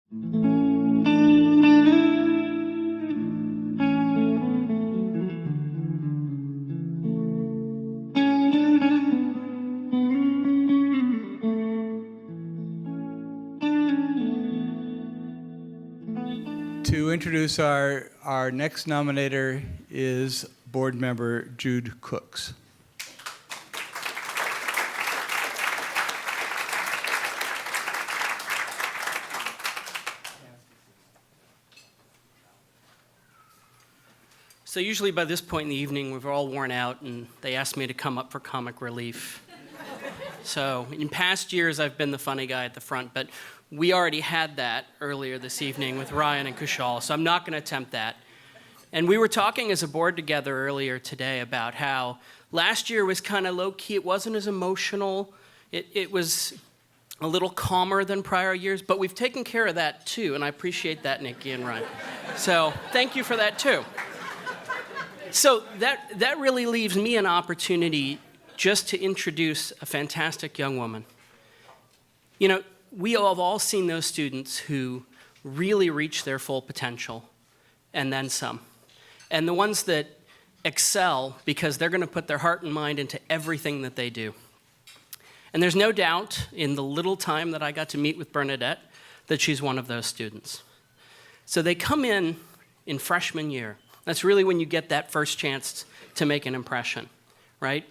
To introduce our next nominator is board member Jude Cooks. So usually by this point in the evening, we're all worn out, and they ask me to come up for comic relief. So in past years, I've been the funny guy at the front, but we already had that earlier this evening with Ryan and Kushal, so I'm not going to attempt that. And we were talking as a board together earlier today about how last year was kind of low-key. It wasn't as emotional. It was a little calmer than prior years, but we've taken care of that too, and I appreciate that, Nikki and Ryan. So thank you for that too. So that really leaves me an opportunity just to introduce a fantastic young woman. You know, we have all seen those students who really reach their full potential and then some. And the ones that excel because they're going to put their heart and mind into everything that they do. And there's no doubt in the little time that I got to meet with Bernadette that she's one of those students. So they come in freshman year. That's really when you get that first chance to make an impression, right?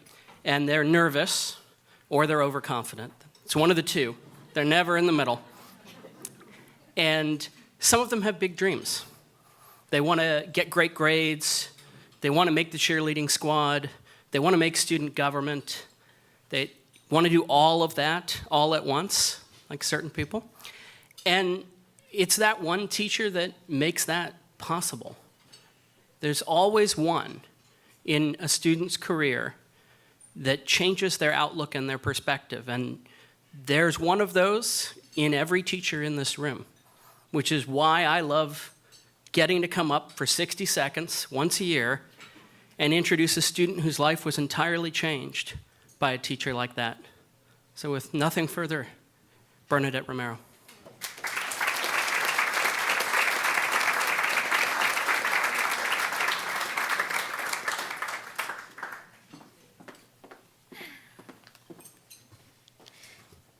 And they're nervous or they're overconfident. It's one of the two. They're never in the middle. And some of them have big dreams. They want to get great grades. They want to make the cheerleading squad. They want to make student government. They want to do all of that all at once, like certain people. And it's that one teacher that makes that possible. There's always one in a student's career that changes their outlook and their perspective. And there's one of those in every teacher in this room, which is why I love getting to come up for 60 seconds once a year and introduce a student whose life was entirely changed by a teacher like that. So with nothing further, Bernadette Romero.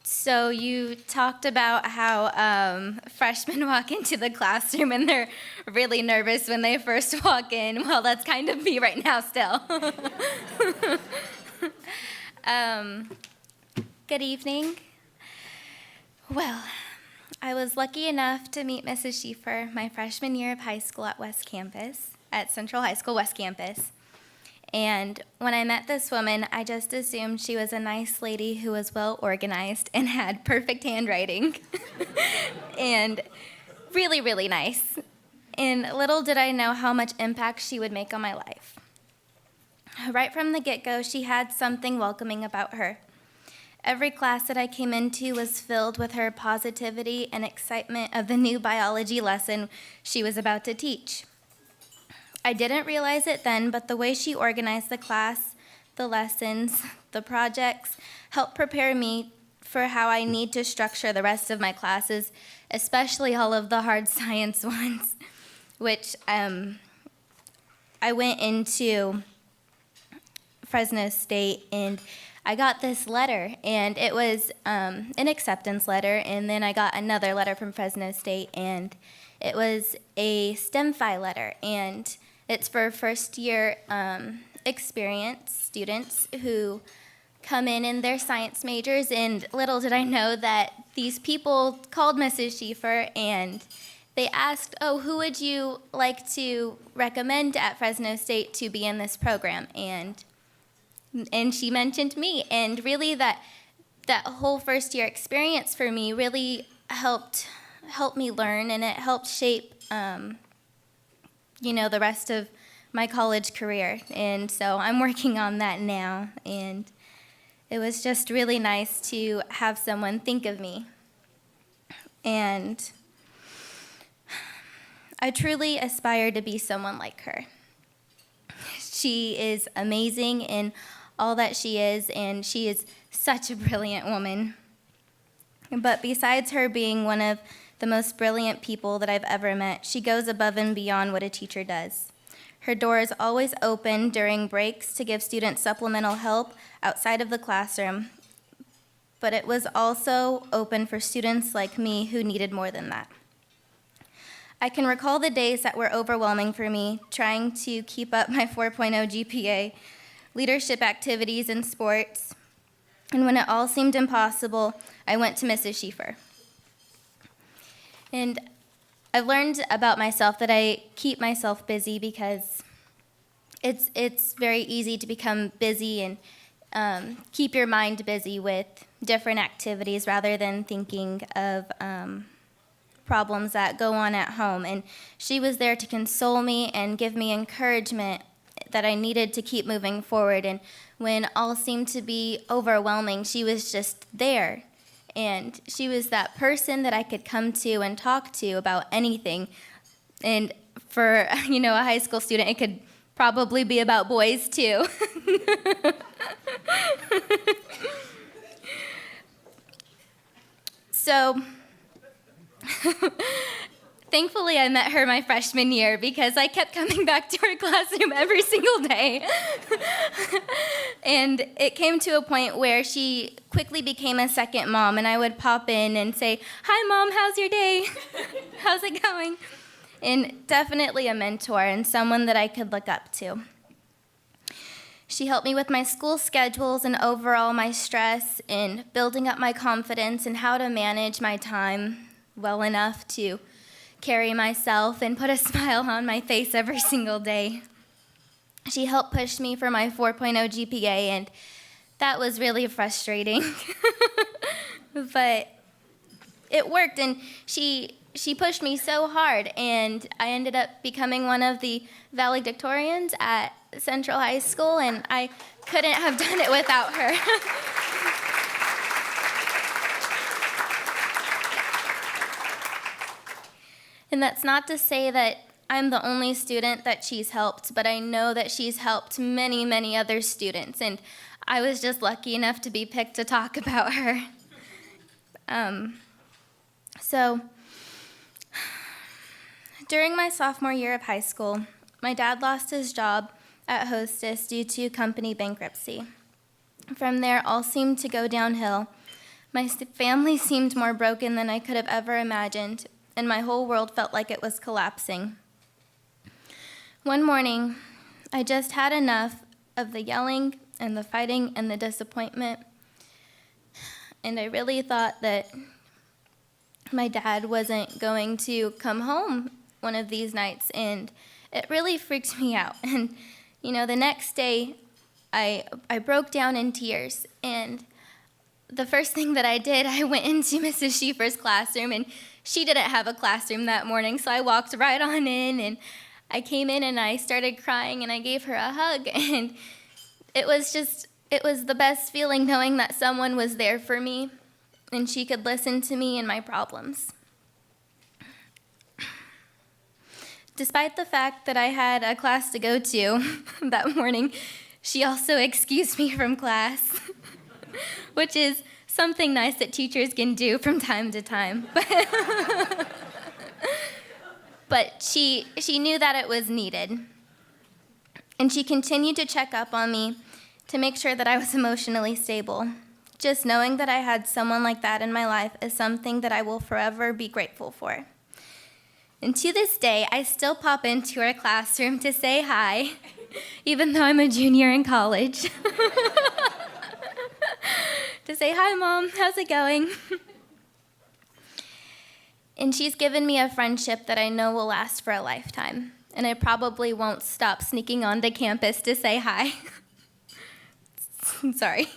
So you talked about how freshmen walk into the classroom and they're really nervous when they first walk in. Well, that's kind of me right now still. Good evening. Well, I was lucky enough to meet Mrs. Schiefer my freshman year of high school at Central High School West Campus. And when I met this woman, I just assumed she was a nice lady who was well organized and had perfect handwriting. And really, really nice. And little did I know how much impact she would make on my life. Right from the get-go, she had something welcoming about her. Every class that I came into was filled with her positivity and excitement of the new biology lesson she was about to teach. I didn't realize it then, but the way she organized the class, the lessons, the projects, helped prepare me for how I need to structure the rest of my classes, especially all of the hard science ones, which I went into Fresno State and I got this letter, and it was an acceptance letter, and then I got another letter from Fresno State, and it was a STEM-Fi letter, and it's for first-year experienced students who come in their science majors, and little did I know that these people called Mrs. Schiefer, and they asked, oh, who would you like to recommend at Fresno State to be in this program? And she mentioned me, and really that whole first-year experience for me really helped me learn, and it helped shape the rest of my college career. And so I'm working on that now, and it was just really nice to have someone think of me. And I truly aspire to be someone like her. She is amazing in all that she is, and she is such a brilliant woman. But besides her being one of the most brilliant people that I've ever met. She goes above and beyond what a teacher does. Her door is always open during breaks to give students supplemental help outside of the classroom, but it was also open for students like me who needed more than that. I can recall the days that were overwhelming for me, trying to keep up my 4.0 GPA, leadership activities and sports, and when it all seemed impossible, I went to Mrs. Schiefer. And I've learned about myself that I keep myself busy because it's very easy to become busy and keep your mind busy with different activities rather than thinking of problems that go on at home. And she was there to console me and give me encouragement that I needed to keep moving forward. And when all seemed to be overwhelming, she was just there. And she was that person that I could come to and talk to about anything. And for, a high school student, it could probably be about boys too. So, thankfully, I met her my freshman year because I kept coming back to her classroom every single day. And it came to a point where she quickly became a second mom, and I would pop in and say, "Hi, Mom, how's your day? How's it going?" And definitely a mentor and someone that I could look up to. She helped me with my school schedules and overall my stress and building up my confidence and how to manage my time well enough to carry myself and put a smile on my face every single day. She helped push me for my 4.0 GPA, and that was really frustrating. But it worked, and she pushed me so hard, and I ended up becoming one of the valedictorians at Central High School, and I couldn't have done it without her. And that's not to say that I'm the only student that she's helped, but I know that she's helped many, many other students, and I was just lucky enough to be picked to talk about her. So, during my sophomore year of high school, my dad lost his job at Hostess due to company bankruptcy. From there, all seemed to go downhill. My family seemed more broken than I could have ever imagined, and my whole world felt like it was collapsing. One morning, I just had enough of the yelling and the fighting and the disappointment, and I really thought that my dad wasn't going to come home one of these nights, and it really freaked me out. And, the next day, I broke down in tears, and the first thing that I did, I went into Mrs. Schiefer's classroom, and she didn't have a classroom that morning, so I walked right on in, and I came in and I started crying, and I gave her a hug, and it was the best feeling knowing that someone was there for me, and she could listen to me and my problems. Despite the fact that I had a class to go to that morning, she also excused me from class, which is something nice that teachers can do from time to time. But she knew that it was needed. And she continued to check up on me to make sure that I was emotionally stable. Just knowing that I had someone like that in my life is something that I will forever be grateful for. And to this day, I still pop into her classroom to say hi, even though I'm a junior in college. To say, "Hi, Mom, how's it going?" And she's given me a friendship that I know will last for a lifetime. And I probably won't stop sneaking onto campus to say hi. Sorry.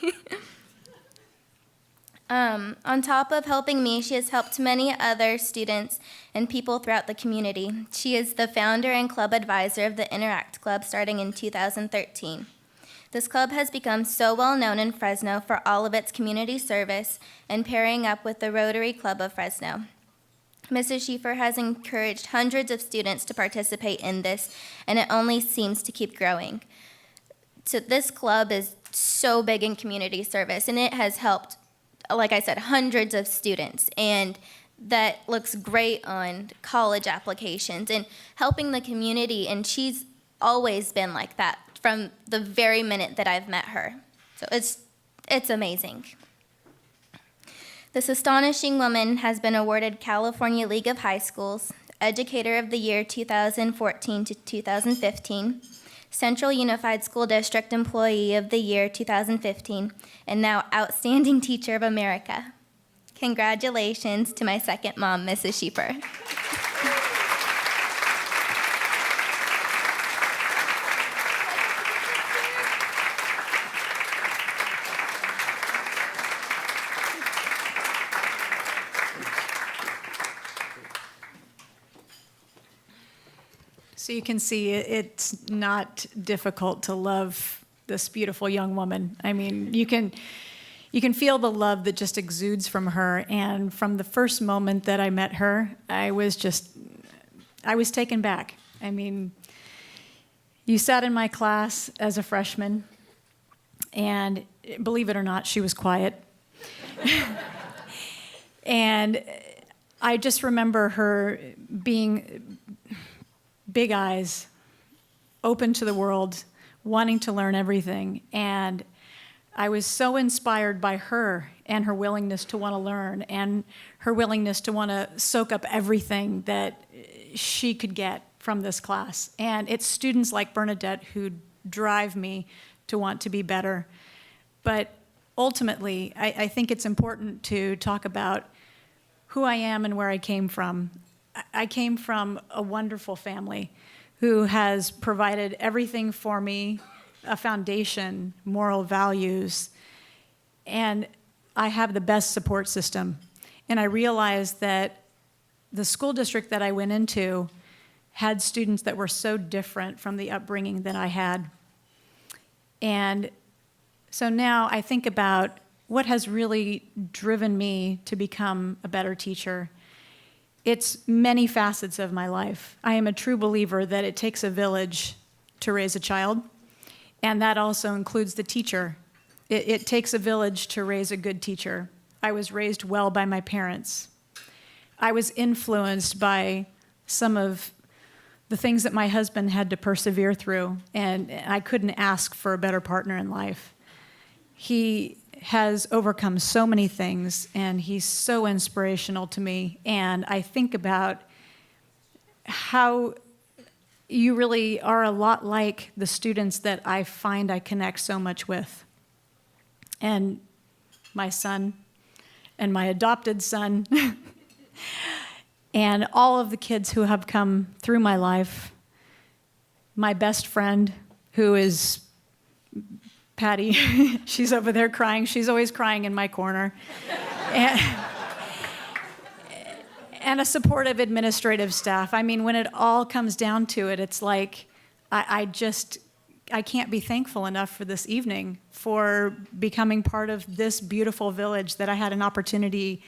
On top of helping me, she has helped many other students and people throughout the community. She is the founder and club advisor of the Interact Club starting in 2013. This club has become so well known in Fresno for all of its community service and pairing up with the Rotary Club of Fresno. Mrs. Schiefer has encouraged hundreds of students to participate in this, and it only seems to keep growing. So this club is so big in community service, and it has helped, like I said, hundreds of students. And that looks great on college applications and helping the community, and she's always been like that from the very minute that I've met her. So it's amazing. This astonishing woman has been awarded California League of High Schools Educator of the Year 2014 to 2015, Central Unified School District Employee of the Year 2015, and now Outstanding Teacher of America. Congratulations to my second mom, Mrs. Schiefer. So you can see it's not difficult to love this beautiful young woman. I mean, you can feel the love that just exudes from her. And from the first moment that I met her, I was taken back. I mean, you sat in my class as a freshman, and believe it or not, she was quiet. And I just remember her being big eyes, open to the world, wanting to learn everything. And I was so inspired by her and her willingness to want to learn and her willingness to want to soak up everything that she could get from this class. And it's students like Bernadette who drive me to want to be better. But ultimately, I think it's important to talk about who I am and where I came from. I came from a wonderful family who has provided everything for me, a foundation, moral values, and I have the best support system. And I realized that the school district that I went into had students that were so different from the upbringing that I had. And so now I think about what has really driven me to become a better teacher. It's many facets of my life. I am a true believer that it takes a village to raise a child, and that also includes the teacher. It takes a village to raise a good teacher. I was raised well by my parents. I was influenced by some of the things that my husband had to persevere through, and I couldn't ask for a better partner in life. He has overcome so many things, and he's so inspirational to me. And I think about how you really are a lot like the students that I find I connect so much with. And my son, and my adopted son, and all of the kids who have come through my life, my best friend, who is Patty. She's over there crying. She's always crying in my corner. And a supportive administrative staff. I mean, when it all comes down to it, it's like I can't be thankful enough for this evening, for becoming part of this beautiful village that I had an opportunity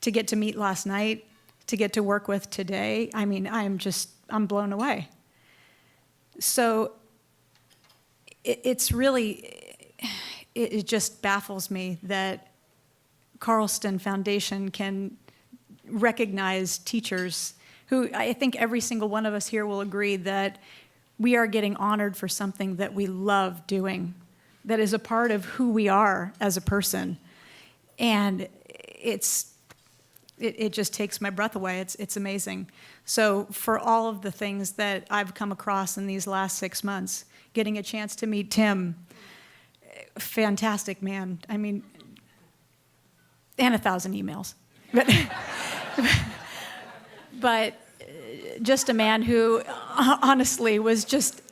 to get to meet last night, to get to work with today. I mean, I'm blown away. So it just baffles me that Carlston Foundation can recognize teachers who, I think every single one of us here will agree that we are getting honored for something that we love doing, that is a part of who we are as a person. And it just takes my breath away. It's amazing. So for all of the things that I've come across in these last 6 months, getting a chance to meet Tim, fantastic man. I mean, and 1,000 emails. But just a man who honestly was just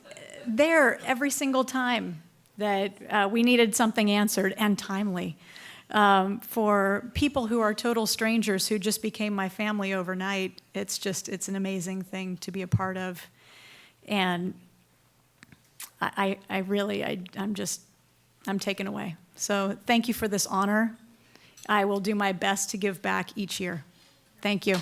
there every single time that we needed something answered, and timely. For people who are total strangers who just became my family overnight, it's an amazing thing to be a part of. And I'm taken away. So thank you for this honor. I will do my best to give back each year. Thank you.